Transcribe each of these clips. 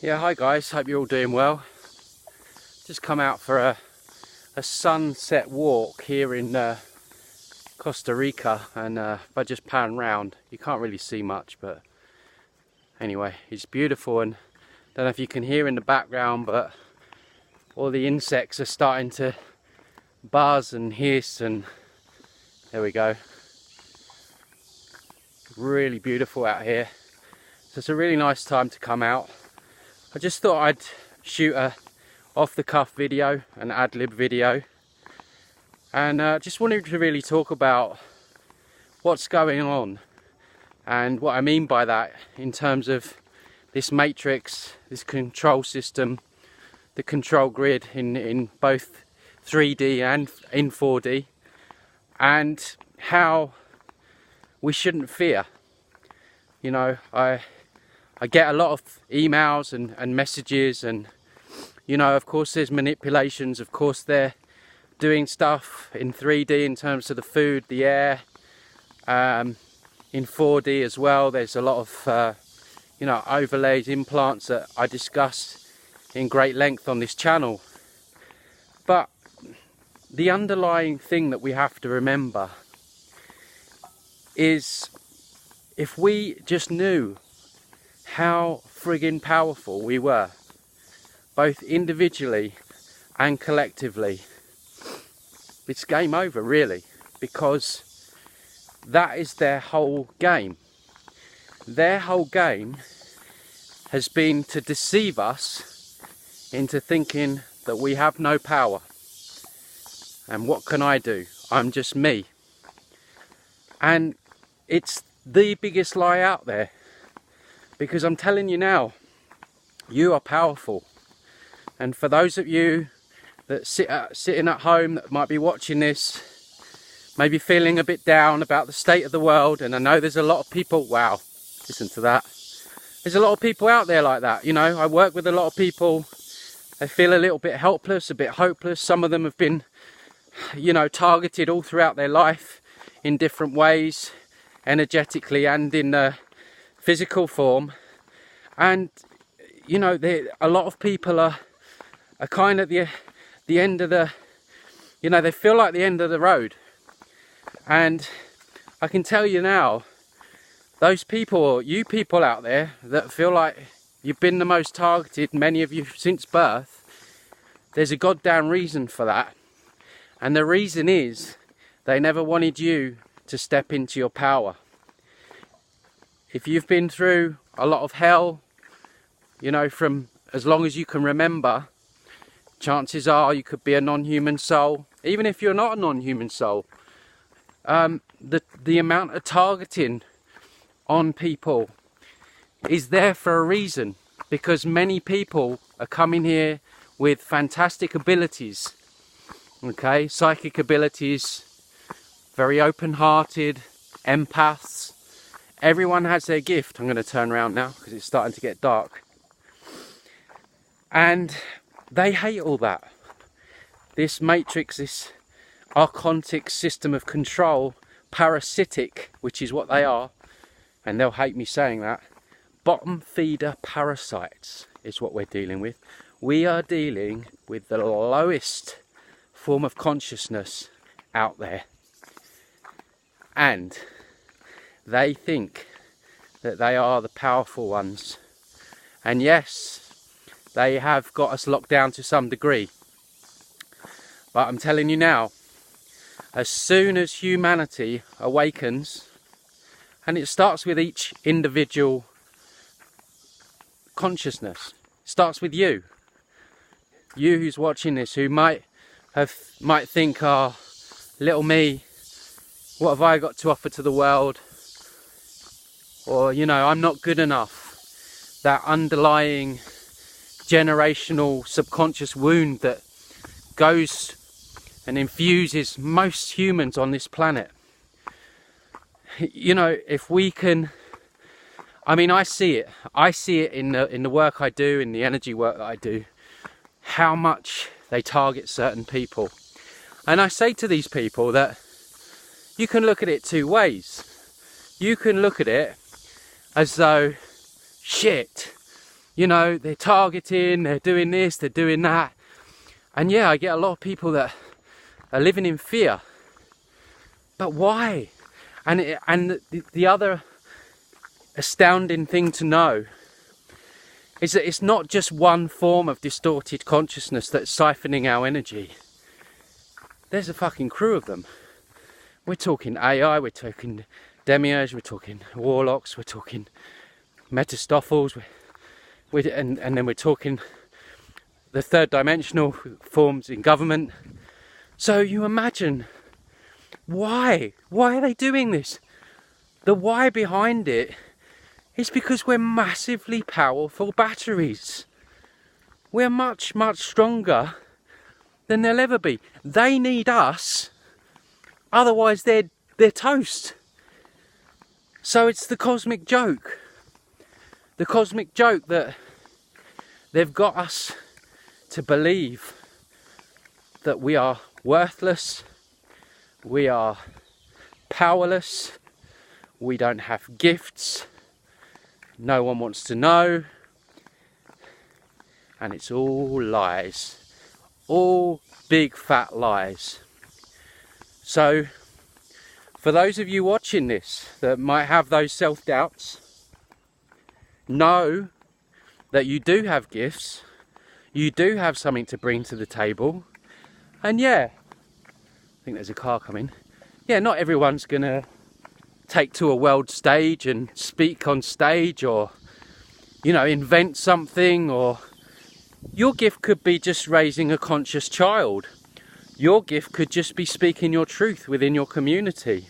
Yeah, hi guys, hope you're all doing well. Just come out for a sunset walk here in Costa Rica, and if I just pan round, you can't really see much, but anyway, it's beautiful. And I don't know if you can hear in the background, but all the insects are starting to buzz and hiss, and there we go. Really beautiful out here. So it's a really nice time to come out. I just thought I'd shoot a off-the-cuff video, an ad-lib video, and just wanted to really talk about what's going on and what I mean by that in terms of this matrix, this control system, the control grid in both 3D and in 4D, and how we shouldn't fear. You know, I get a lot of emails and messages, and you know, of course there's manipulations, of course they're doing stuff in 3D in terms of the food, the air, in 4D as well. There's a lot of you know, overlays, implants that I discuss in great length on this channel. But the underlying thing that we have to remember is, if we just knew how friggin' powerful we were, both individually and collectively, it's game over really, because that is their whole game. Their whole game has been to deceive us into thinking that we have no power. And what can I do? I'm just me. And it's the biggest lie out there, because I'm telling you now, you are powerful. And for those of you that sitting at home that might be watching this, maybe feeling a bit down about the state of the world, and I know there's a lot of people, wow, listen to that. There's a lot of people out there like that. You know, I work with a lot of people. They feel a little bit helpless, a bit hopeless. Some of them have been, you know, targeted all throughout their life in different ways, energetically and in physical form. And you know, a lot of people are kind of the end of the, you know, they feel like the end of the road. And I can tell you now, those people, you people out there that feel like you've been the most targeted, many of you since birth, there's a goddamn reason for that. And the reason is they never wanted you to step into your power. If you've been through a lot of hell, you know, from as long as you can remember, chances are you could be a non-human soul. Even if you're not a non-human soul, the amount of targeting on people is there for a reason, because many people are coming here with fantastic abilities, okay, psychic abilities, very open-hearted, empaths. Everyone has their gift. I'm going to turn around now because it's starting to get dark. And they hate all that. This matrix, this archontic system of control, parasitic, which is what they are, and they'll hate me saying that, bottom feeder parasites is what we're dealing with. We are dealing with the lowest form of consciousness out there. And they think that they are the powerful ones. And yes, they have got us locked down to some degree. But I'm telling you now, as soon as humanity awakens, and it starts with each individual consciousness, it starts with you. You who's watching this, who might think, oh, little me, what have I got to offer to the world? Or, you know, I'm not good enough. That underlying generational subconscious wound that goes and infuses most humans on this planet. You know, if we can, I mean, I see it in the work I do, in the energy work that I do, how much they target certain people. And I say to these people that you can look at it two ways. You can look at it as though, shit, you know, they're targeting, they're doing this, they're doing that. And yeah, I get a lot of people that are living in fear. But why? And the other astounding thing to know is that it's not just one form of distorted consciousness that's siphoning our energy. There's a fucking crew of them. We're talking AI, we're talking demiurge, we're talking warlocks, we're talking Metastophles, and then we're talking the third dimensional forms in government. So you imagine, why are they doing this? The why behind it is because we're massively powerful batteries. We're much, much stronger than they'll ever be. They need us, otherwise they're toast. So it's the cosmic joke. The cosmic joke that they've got us to believe that we are worthless, we are powerless, we don't have gifts, no one wants to know, and it's all lies. All big fat lies. So, for those of you watching this that might have those self-doubts, know that you do have gifts, you do have something to bring to the table, and yeah, I think there's a car coming. Yeah, not everyone's gonna take to a world stage and speak on stage, or, you know, invent something, or your gift could be just raising a conscious child. Your gift could just be speaking your truth within your community.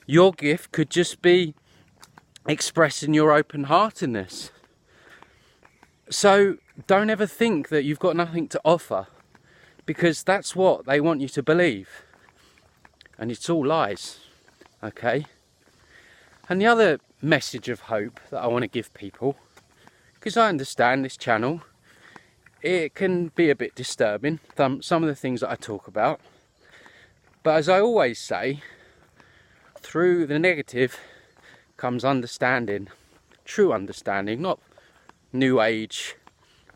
Your gift could just be expressing your open-heartedness. So don't ever think that you've got nothing to offer, because that's what they want you to believe. And it's all lies, okay? And the other message of hope that I want to give people, because I understand this channel, it can be a bit disturbing, some of the things that I talk about. But as I always say, through the negative comes understanding, true understanding, not new age,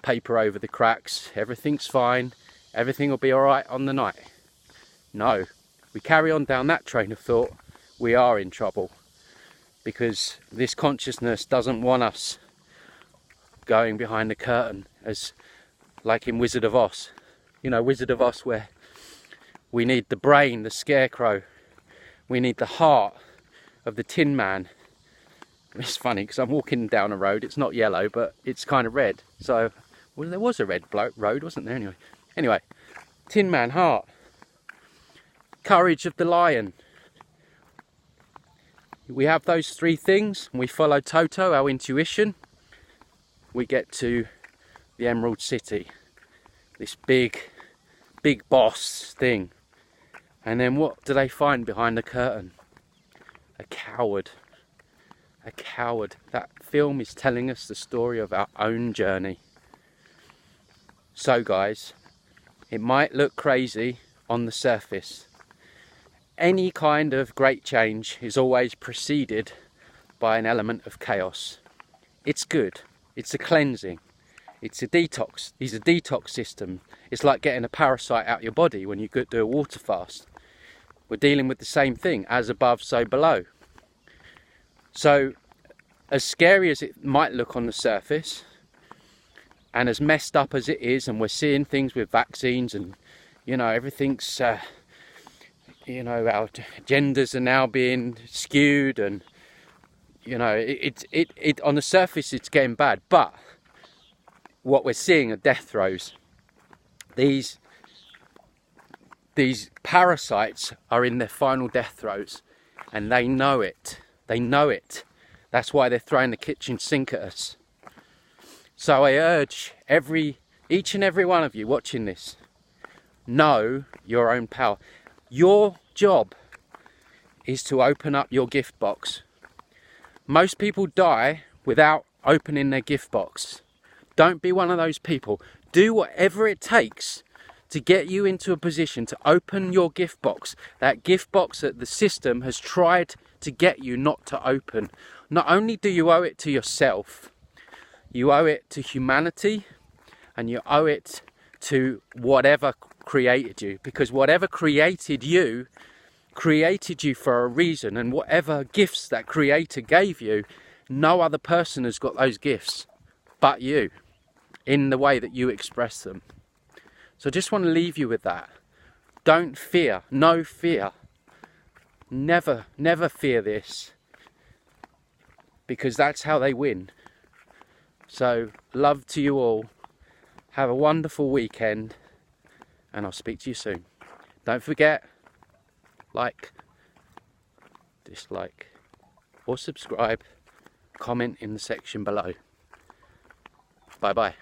paper over the cracks, everything's fine, everything will be alright on the night. No, we carry on down that train of thought, we are in trouble. Because this consciousness doesn't want us going behind the curtain, as like in Wizard of Oz. You know, Wizard of Oz, where we need the brain, the scarecrow, we need the heart of the Tin Man. It's funny because I'm walking down a road, it's not yellow, but it's kind of red. So, well, there was a red road, wasn't there, anyway? Tin Man, heart. Courage of the lion. We have those three things, and we follow Toto, our intuition. We get to the Emerald City, this big boss thing. And then what do they find behind the curtain? A coward. A coward. That film is telling us the story of our own journey. So guys, it might look crazy on the surface. Any kind of great change is always preceded by an element of chaos. It's good. It's a cleansing. It's a detox. It's a detox system. It's like getting a parasite out your body when you do a water fast. We're dealing with the same thing, as above, so below. So, as scary as it might look on the surface, and as messed up as it is, and we're seeing things with vaccines, and, you know, everything's, you know, our genders are now being skewed, and, you know, it on the surface it's getting bad, but what we're seeing are death throes. These parasites are in their final death throes, and they know it. They know it. That's why they're throwing the kitchen sink at us. So I urge each and every one of you watching this, know your own power. Your job is to open up your gift box. Most people die without opening their gift box. Don't be one of those people. Do whatever it takes to get you into a position to open your gift box. That gift box that the system has tried to get you not to open. Not only do you owe it to yourself, You owe it to humanity, and you owe it to whatever created you, because whatever created you for a reason, and whatever gifts that creator gave you, no other person has got those gifts but you, in the way that you express them. So I just want to leave you with that. Don't fear, no fear. Never fear this, because that's how they win. So love to you all. Have a wonderful weekend, and I'll speak to you soon. Don't forget, like, dislike, or subscribe, comment in the section below. Bye bye.